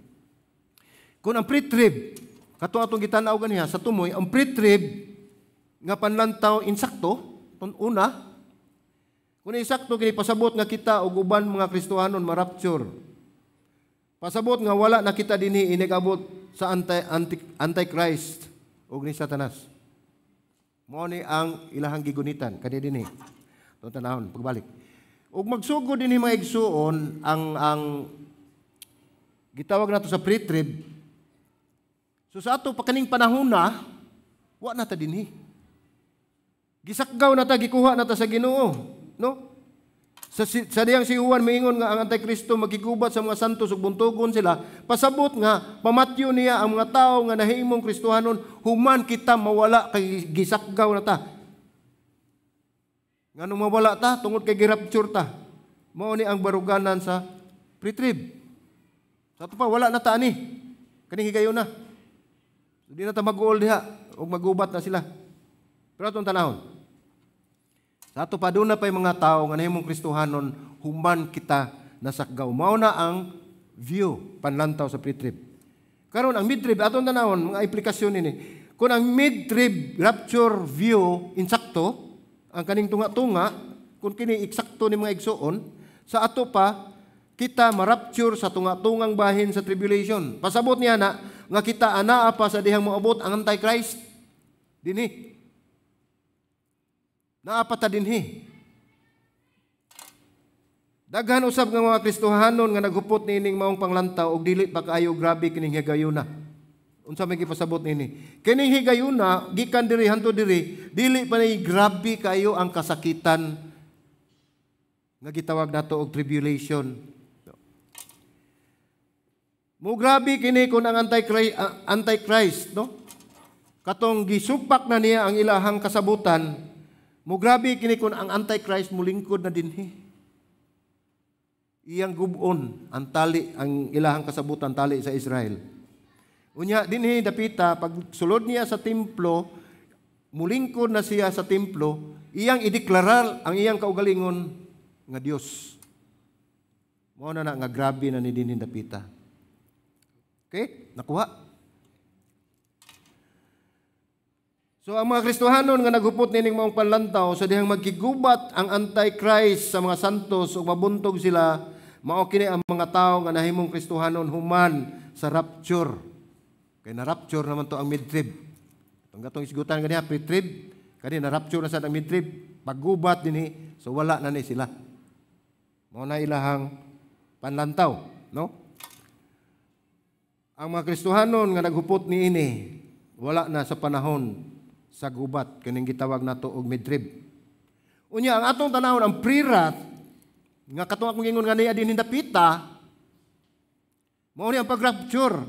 Kung ang pre-trib, atong gitanaw ganiha sa tumoy, ang pre-trib nga panlantaw insakto, una, kung insakto kini pasabot nga kita og uban mga Kristohanon ma-rapture. Pasabot nga wala na kita dinhi inigabot sa Antichrist ug ni Satanas. Mao ni ang ilahang gigunitan kani dinhi. Tanahon pagbalik. Ug magsugod dinhi mga igsuon ang gitawag nato sa pre-trib. So sa ato pakaning panahon na, wa na ta dinhi. Gisakgaw na ta, gikuha na ta sa Ginoo, no? Sa diyang si Juan maingon nga ang Antikristo magigubat sa mga santos ug buntogon sila, pasabot nga pamatyo niya ang mga tawo nga nahimong Kristohanon, human kita mawala kay gisakgaw na ta. Nganong mawala ta tungod kay girapture ta. Mao ni ang baruganan sa pre-trib. Sa ato pa wala na ta ani. Kani higayon na. Hindi na ta mag-uol diha o magubat na sila. Pero itong tanahon, sa ato pa doon na pa yung mga tao nga nahimong Kristohanon, human kita nasakgaw. Mao na ang view, panlantaw sa pre-trib. Karon ang mid-trib, atong tanahon, mga implikasyon nini. Kung ang mid-trib rapture view insakto, ang kaning tunga-tunga, kung kini eksakto ni mga igsoon, sa ato pa, kita ma-rapture sa tunga-tungang bahin sa tribulation. Pasabot niya na, nga kita anaa pa sa dihang moabot ang Antichrist dinhi. Naapa ta dinhi. Daghan usab nga mga Kristohanon nga naghupot nining maong panglantaw og dili pa kaayo grabe kining higayuna. Unsa may gipasabot nini? Kining higayuna gikan diri hantud diri, dili pa ni grabe kaayo ang kasakitan nga gitawag nato og tribulation. Mo grabe kini kun ang antichrist, no? Katong gisupak na niya ang ilahang kasabutan, mo grabe kini kun ang antichrist mulingkod na dinhi. Iyang gubon ang tali, ang ilahang kasabutan tali sa Israel. Unya dinhi dapita pag sulod niya sa templo, mulingkod na siya sa templo, iyang ideklarar ang iyang kaugalingon nga Dios. Mao na nga grabe na ni dinhi dapita. Okay? Nakuha. So ang mga Kristohanon nga naghupot nining maong panlantaw sa dihang magkigubat ang Antichrist sa mga santos ug mabuntog sila, mao kini ang mga tawo nga nahimong Kristohanon human sa rapture. Kay na rapture naman to ang mid-trib. Itong gatong isgutan ganiya pre-trib, kani na rapture na sad ang mid-trib, paggubat dinhi, so wala na ni sila. Mao na ilahang panlantaw, no? Ang mga Kristohanon nga naghupot niini wala na sa panahon sa gubat kining gitawag nato og mid-trib. Unya ang atong tanawon ang pre-wrath nga katong akong ingon nga niya dinhi dapita mao ni ang pag-rapture.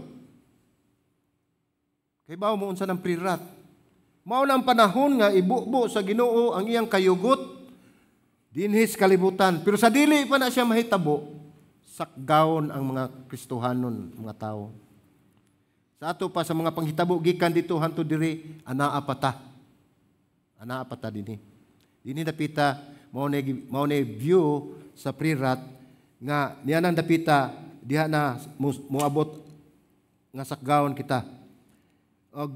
Kay bawo mo unsa ng pre-wrath? Mao na ang panahon nga ibubo sa Ginoo ang iyang kayugot dinhi sa kalibutan. Pero sa dili pa na siya mahitabo, sakgawon ang mga Kristohanon, mga tao. Sa ato pa sa mga panghitabo gikan dito hantud diri anaa pata. Anaa pata dinhi. Dinhi dapita mao na view sa pre-wrath nga niyanang dapita diha na moabot nga sakgawon kita. Og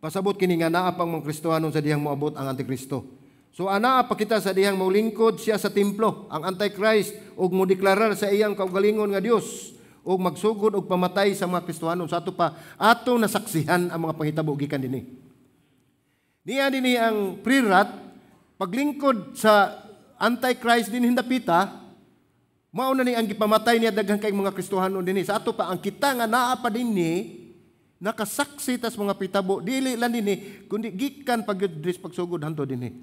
pasabot kini nga naa pang mga Kristohanon sa dihang moabot ang Antikristo. So anaa pa kita sa dihang maulingkod siya sa templo ang Antichrist ug mo deklarar sa iyang kaugalingon nga Dios ug magsugod og pamatay sa mga Kristohanon. Sa ato pa ato nasaksihan ang mga panghitabo gikan dinhi. Niya dinhi ang pre-wrath paglingkod sa Antichrist dinhi dapita mao na ni ang gipamatay niya daghang kay mga Kristohanon dinhi. Sa ato pa ang kita nga naa pa dinhi nakasaksi tas mga pitabo dili lang dinhi kundi gikan pagyud pagsugod hanto dinhi.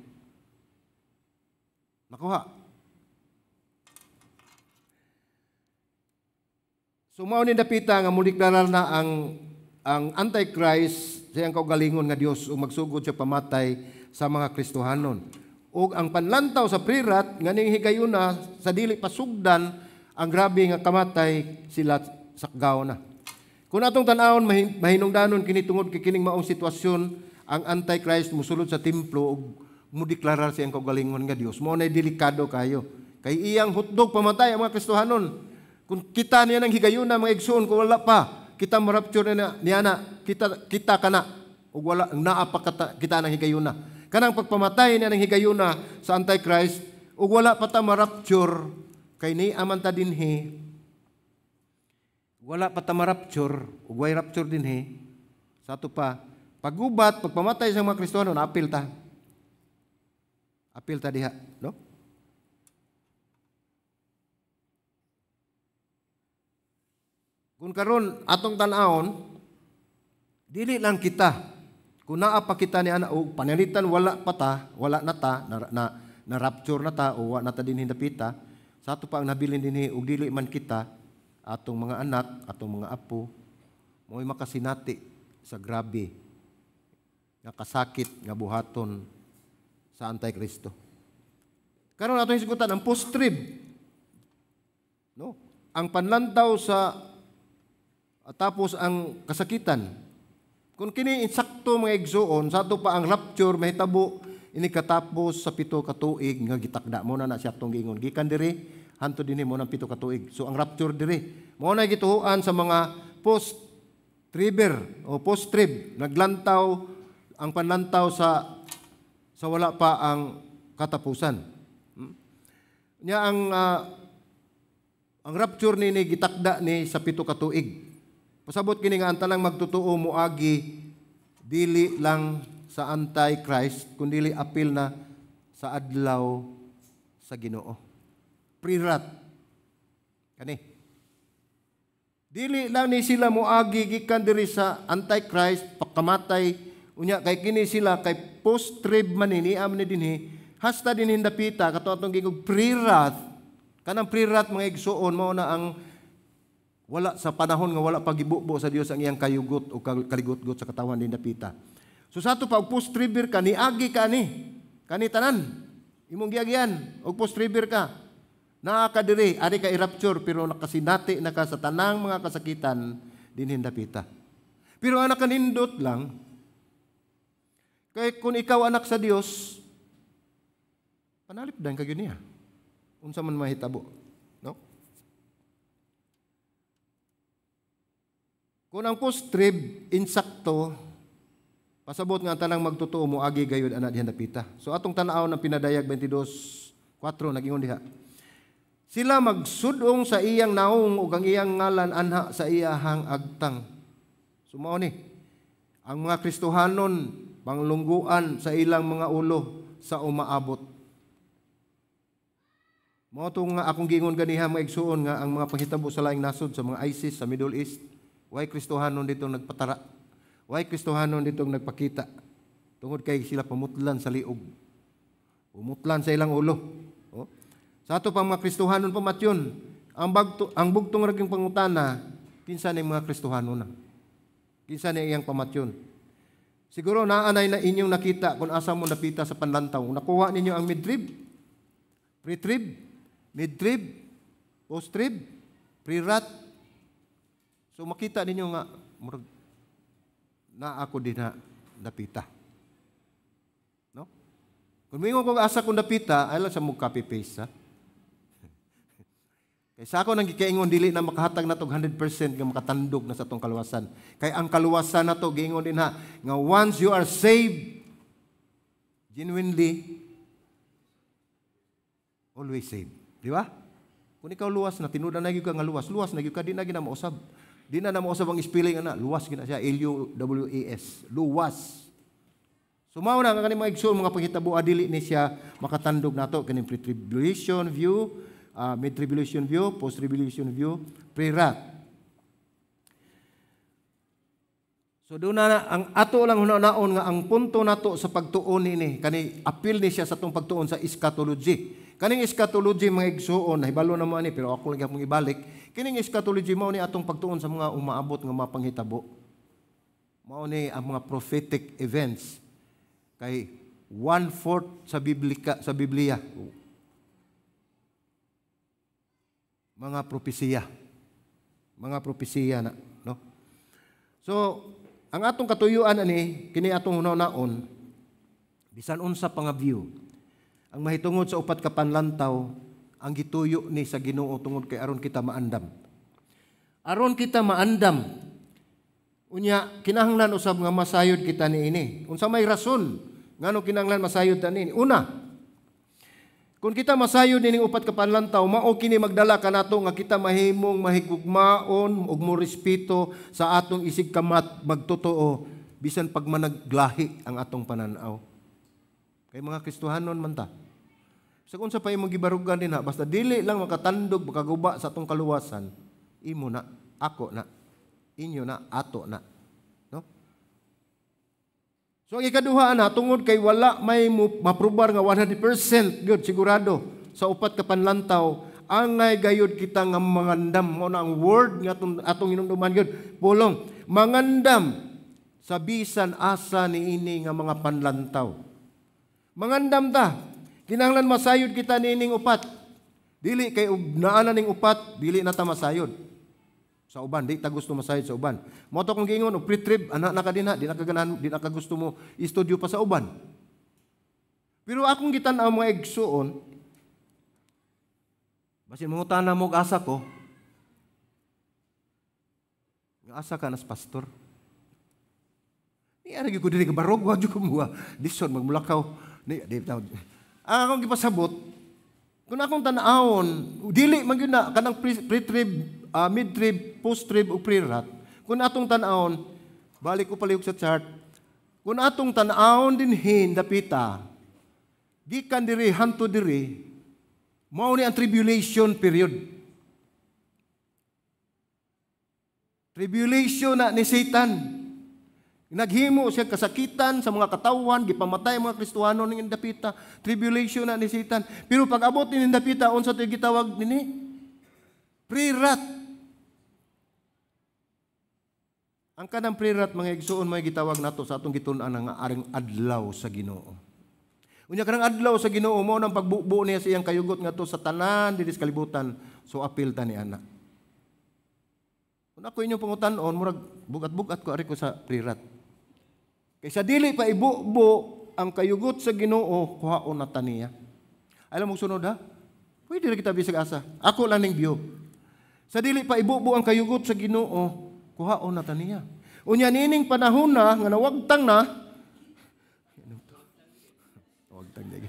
Nakuha. So mao ni dapita nga muliklarar na ang Antichrist sa iyang kaugalingon nga Dios ug magsugod siya pamatay sa mga Kristohanon. Ug ang panlantaw sa pre-wrath nga ning higayuna sa dili pasugdan ang grabe nga kamatay sila sakgaw na. Kung atong tan-awon mahinungdanon kini tungod kay kining maong sitwasyon ang Antichrist mosulod sa templo ug mudeklarar sa iyang kaugalingon nga Dios. Mao nay delikado kayo. Kay iyang hutdog pamatay ang mga Kristohanon. Kung kita niya ng higayuna mga igsoon kung wala pa kita marapture na niya na kita kana ug wala naa pa kita ng higayuna. Kanang pagpamatay niya ng higayuna sa Antichrist ug wala pa ta marapture kay ni aman ta dinhi wala pa ta marapture ug way rapture dinhi sa ato pa paggubat pagpamatay sa mga Kristohanon apil ta diha, no? Kung karon atong tan-awon dili lang kita kung naa pa kita ni ana og panalitan wala na ta na rapture na ta o wala na ta dinhi dapita sa ato pa ang nabilin dinhi og dili man kita atong mga anak atong mga apo mo'y makasinati sa grabe nga kasakit nga buhaton sa Antikristo. Karon atong hisgutan ang post-trib, no? Ang panlantaw sa tapos ang kasakitan. Kung kini insakto mga igsoon, sa ato pa ang rapture mahitabo ini katapos sa 7 ka tuig nga gitakda mo na siya atong giingon. Gikan diri hanto dinhi mo ng 7 ka tuig. So ang rapture diri mo na gituhuan sa mga post-tribber o post-trib naglantaw ang panlantaw sa wala pa ang katapusan. Nya ang rapture ni gitakda ni sa 7 ka tuig. Pasabot kini nga antalang magtutuo moagi dili lang sa Antichrist kundi apil na sa adlaw sa Ginoo. Pre-wrath. Kani. Dili lang ni sila moagi gikan diri sa Antichrist pagkamatay unya kay kini sila kay post-trib man ni am ni dinhi hasta dinhi dapita kato atong gingog pre-wrath. Kanang pre-wrath mga igsuon mao na ang Wala sa panahon nga wala pagibubo sa Dios ang iyang kayugot o kaligot-got sa katawan ni Dapita. So sa ato pa og post-tribber ka niagi ka ni kani tanan. Imong giagian og post-tribber ka. Naa ka diri ari ka i-rapture pero nakasinati na ka sa tanang mga kasakitan dinhin Dapita. Pero anak kanindot lang kay kung ikaw anak sa Dios panalip dan ka gyud niya. Unsa man mahitabo, no? Kung ang post-trib, insakto, pasabot nga tanang magtotoo mo, agi gayud anak diyan Dapita. So atong tanaw ng pinadayag 22:4, nag-ingon diha. Sila magsudong sa iyang naong ug ang iyang ngalan anha sa iyahang agtang. So mao ni, ang mga Kristohanon, panglungguan sa ilang mga ulo sa umaabot. Mao to nga akong giingon ganiha mga igsuon nga ang mga panghitabo sa laing nasod sa mga ISIS sa Middle East, way Kristohanon ditong nagpatara. Way Kristohanon ditong nagpakita. Tungod kay sila pamutlan sa liog. Pumutlan sa ilang ulo. Oh. Sa ato pang mga Kristohanon pamatyon, ang bugtong raging pangutana, kinsa ni mga Kristohanon na. Kinsa ni iyang pamatyon. Siguro naanay na inyong nakita kung asa mo napita sa panlantaw. Nakuha ninyo ang mid-trib, pre-trib, mid-trib, post-trib, pre-rat. So makita ninyo nga, na ako din na napita. No? Kung mingon kong asa kong napita, ay lang sa mong copy-paste, ha? Kaysa ako nang gikaingon, dili na makahatag na to 100% nga makatandog na sa itong kaluwasan. Kaya ang kaluwasan na to, giingon din ha, nga once you are saved, genuinely, always saved. Di ba? Kung ikaw luwas na, tinudan na ka nga luwas na ka, di na ginamausab. Di na mausab ang spelling na, luwas gina siya, L-U-W-A-S, luwas. Sumauna nga kaning mga igsoon, mga panghitabo, adili ni siya makatandog na to, kaning pre-tribulation view, mid-tribulation view, post-tribulation view, pre-rat. So doon na, ang ato lang hunaon nga ang punto nato sa pagtuon ni kani appeal ni siya sa tong pagtuon sa eschatology. Kaning eschatology mga igsuon, nahibalo na mo ani pero ako lang akong ibalik. Kining eschatology mao ni atong pagtuon sa mga umaabot nga mga panghitabo. Mao ni ang mga prophetic events kay 1/4 sa Biblia. Mga propesiya na, no? So, ang atong katuyuan ani kini atong hunaon bisan unsa pa nga view. Ang mahitungod sa upat ka panlantaw ang gituyo ni sa Ginoo tungod kay aron kita maandam. Aron kita maandam. Unya kinahanglan usab nga masayod kita niini. Unsa may rason ngano kinahanglan masayod ta niini? Una, kung kita masayod nining upat ka panlantaw, mao kini magdala kanato nga kita mahimong mahigugmaon ug mo respeto sa atong isig kamat magtotoo bisan pag managlahi ang atong pananaw. Kay mga Kristohanon man ta. Sa unsa pa imong gibarugan dinha, basta dili lang makatandog makaguba sa atong kaluwasan, imo na, ako na, inyo na, ato na. No? So ang ikaduha na, tungod kay wala may maprobar nga 100% good sigurado sa upat ka panlantaw, angay gayud kita nga mangandam mo na ang word nga atong hinumduman gyud pulong mangandam sa bisan asa niini nga mga panlantaw. Mangandam ta, kinahanglan masayod kita niining upat. Dili kay naana ning upat, dili na ta masayod. Sa uban, di ta gusto masayod sa uban. Mo to kung giingon og pre-trib, ana na ka dinha, di na ka ganahan, di na ka gusto mo i-studio pa sa uban. Pero akong gitan-aw mga igsuon, basin mangutana mo og asa ko. Nga asa ka nas pastor. Ni ara gyud ko diri ka barog, wa gyud ko muha. Dison magmulakaw. Ni di taw. Akong gipasabot, kung akong tan-awon, dili man gyud na kanang pre-trib, mid-trib, post-trib o pre-rat. Kung atong tan-awon, balik ko palihog sa chart. Kung atong tan-awon dinhin dapita, gikan diri hanto diri, mao ni ang tribulation period. Tribulation na ni Satan. Naghimo siya kasakitan sa mga katawan, gipamatay mga Kristohano ning dapita. Tribulation na ni Satan. Pero pag abot ni dapita, unsa to'y gitawag nini? Pre-rat. Ang kanang prirat mga igsuon may gitawag nato sa atong gitun-an nga aring adlaw sa Ginoo. Unya kanang adlaw sa Ginoo mao nang pagbubo niya sa iyang kayugot ngadto sa tanan diri sa kalibutan, so apil ta ni ana. Kung ako inyong pangutan-on, murag bugat-bugat ko ari ko sa prirat. Kaysa dili pa ibubo ang kayugot sa Ginoo, kuhaon na taniya. Alam mo sunod ha? Pwede na kita bisag asa. Ako lang ning view. Sa dili pa ibubo ang kayugot sa Ginoo, kuhaon na taniya. Unya nining panahon na nga nawagtang na. Nawagtang dagi.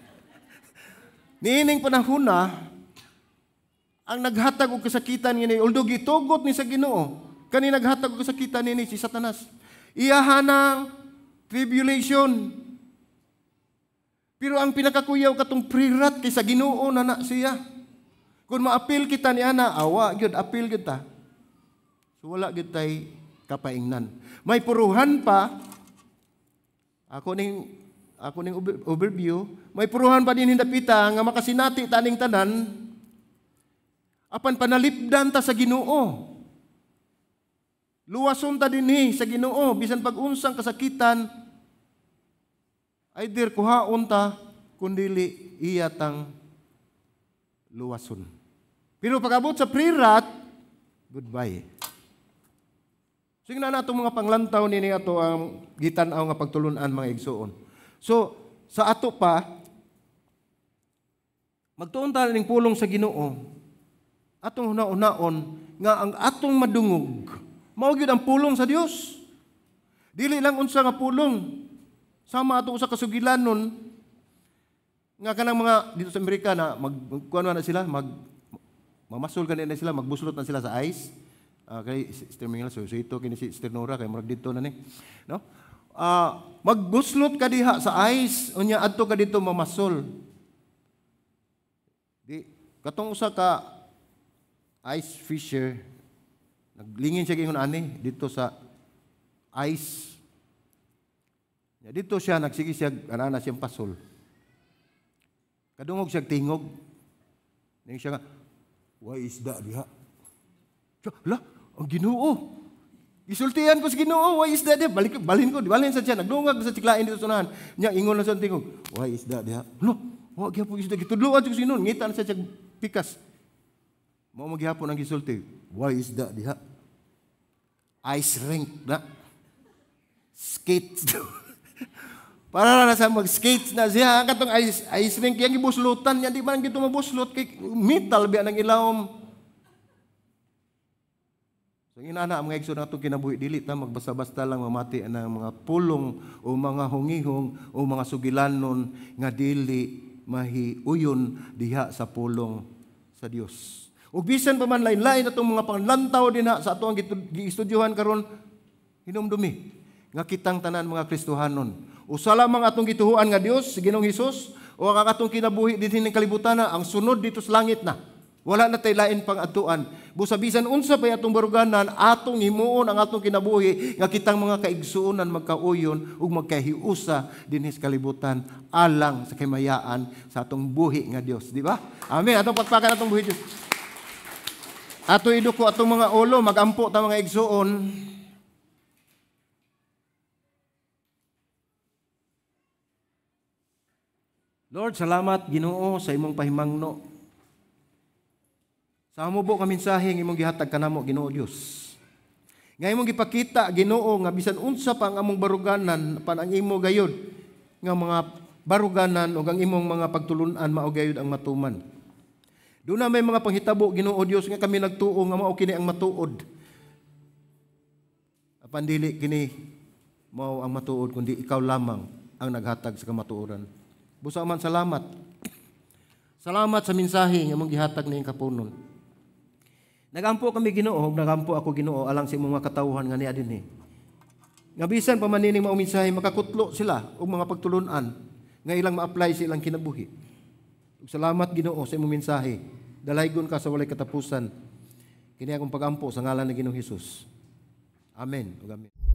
Nining panahon na ang naghatag og kasakitan niini, although gitugot ni sa Ginoo, kani naghatag og kasakitan niini si Satanas. Iyahanang tribulation. Pero ang pinakakuyaw katong prirat kay sa Ginoo na siya. Kung maapil kita ni ana, awa gyud apil gyud ta. So wala gyud tay kapaingnan. May puruhan pa. Ako ning overview, may puruhan pa din hindapita nga makasinati taning tanan apan panalipdan ta sa Ginoo. Luwason ta dinhi sa Ginoo bisan pag-unsang kasakitan either kuhaon ta kundili iya tang luwason. Pero pag-abot sa prirat, goodbye. Sige na natong mga panglantaw nini ato ang gitan-aw nga pagtulunan mga igsuon. So, sa ato pa, magtuon ta ning pulong sa Ginoo. Atong hunaon nga ang atong madungog, mao gyud ang pulong sa Dios. Dili lang unsa nga pulong. Sama ato sa kasugilanon nga kanang mga dito sa Amerika na magkuano na sila, mamasol kanina sila, magbuslot na sila sa ice. Kay Sister Mingla, so ito kini si Sister Nora kay murag dito na ni, no? Magbuslot ka diha sa ice, unya adto ka dito mamasol. Di katong usa ka ice fisher naglingin siya gingon ani dito sa ice. Dito siya nagsige siya ana siyang pasol. Kadungog siya tingog. Ning siya nga, "Why is that diha?" La, ang Ginoo. Isultihan ko sa Ginoo, "Why is that diha?" Balhin sa siya nagdungag sa tiklain dito sunahan. Nya ingon na sa tingog, "Why is that diha?" Lo, wa gyapon isda gitudloan sa sinon, ngita na sa siya pikas. Mao magyapon ang gisulti. "Why is that diha?" Ice rink na. Skates. Para na sa mag-skates na siya. Katong ice rink, yung ibuslutan niya, di ba nang gito mabuslot, kay metal biya ng ilawom. So, inana, mga igsoon na itong kinabuhi, dili ta magbasta-basta lang mamati ng mga pulong o mga hungihong o mga sugilanon nga dili mahiuyon diha sa pulong sa Dios. Ug bisan pa man lain-lain atong mga panglantaw din sa ato ang giistudyohan karon, hinumdumi nga kitang tanan mga Kristohanon. Usa lamang atong gituhuan nga Dios, si Ginoong Hesus, o ang atong kinabuhi dinhi ning kalibutan na, ang sunod dito sa langit na. Wala na tay lain pang atuan. Busa bisan unsa pa atong baruganan, atong himuon ang atong kinabuhi nga kitang mga kaigsuonan magkauyon ug magkahiusa dinhi sa kalibutan alang sa kamayaan sa atong buhi nga Dios, di ba? Amen. Atong patpakan atong buhi Dios. Ato iduko atong mga ulo, magampo ta mga igsuon. Lord, salamat Ginoo sa imong pahimangno. Sa hamubo ka mensahe nga imong gihatag kanamo Ginoo Dios. Nga imong gipakita Ginoo nga bisan unsa pa ang among baruganan pan ang imo gayud nga mga baruganan ug ang imong mga pagtulun-an mao gayud ang matuman. Doon na may mga panghitabo Ginoo Dios nga kami nagtuo nga mao kini ang matuod. Apan dili kini mao ang matuod kundi ikaw lamang ang naghatag sa kamatuoran. Busa man salamat. Salamat sa mensahe nga mong gihatag ning kapunon. Nagampo kami Ginoo, nagampo ako Ginoo alang sa imong mga katawhan nga niya dinhi. Nga bisan pa man nining mao mensahe makakutlo sila og mga pagtulun-an nga ilang ma-apply sa ilang kinabuhi. Ug salamat Ginoo sa imong mensahe. Dalaygon ka sa walay katapusan. Kini akong pagampo sa ngalan ni Ginoong Hesus. Amen ug amen.